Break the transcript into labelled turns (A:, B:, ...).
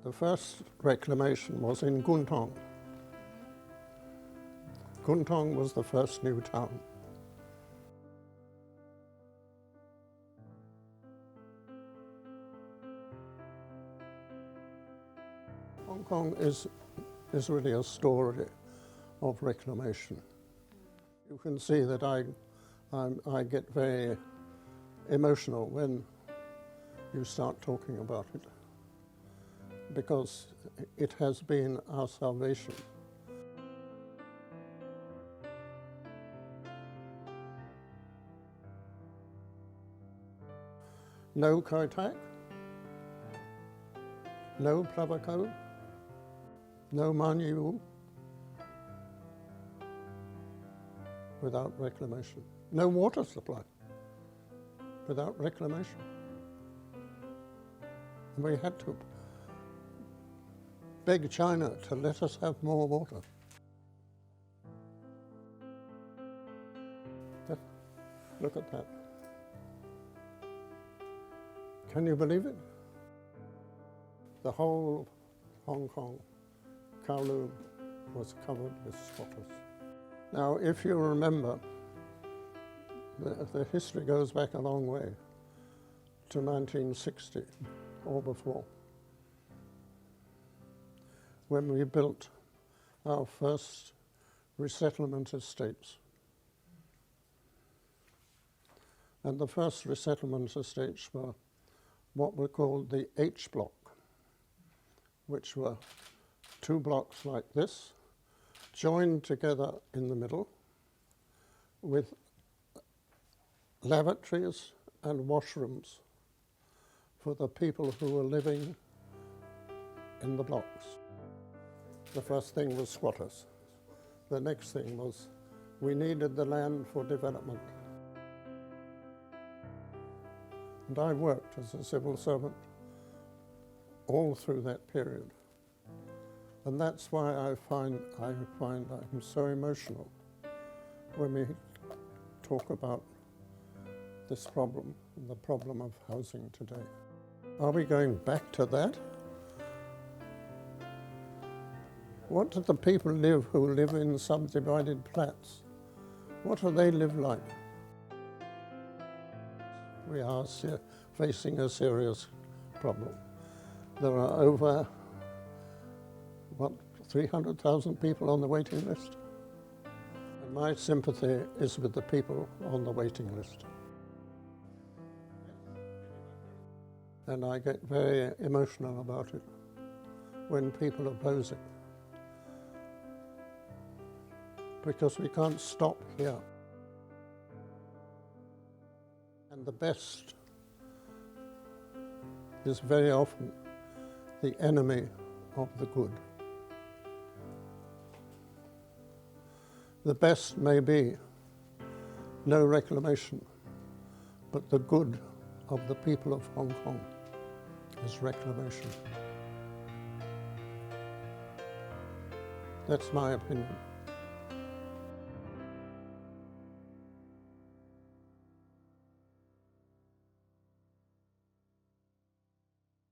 A: The first reclamation was in Guntong. Guntong was the first new town. Hong Kong is really a story of reclamation. You can see that I get very emotional when you start talking about it, because it has been our salvation. No Kai Tak, no Pravako, no Manyu without reclamation. No water supply without reclamation. We had to beg China to let us have more water. Look at that. Can you believe it? The whole of Hong Kong, Kowloon, was covered with squatters. Now, if you remember, the history goes back a long way to 1960 or before, when we built our first resettlement estates. And the first resettlement estates were what were called the H block, which were 2 blocks like this, joined together in the middle with lavatories and washrooms for the people who were living in the blocks. The first thing was squatters. The next thing was we needed the land for development. And I worked as a civil servant all through that period. And that's why I find I'm so emotional when we talk about this problem, the problem of housing today. Are we going back to that? What do the people live who live in subdivided flats? What do they live like? We are facing a serious problem. There are over, 300,000 people on the waiting list? And my sympathy is with the people on the waiting list. And I get very emotional about it when people oppose it, because we can't stop here. And the best is very often the enemy of the good. The best may be no reclamation, but the good of the people of Hong Kong is reclamation. That's my opinion.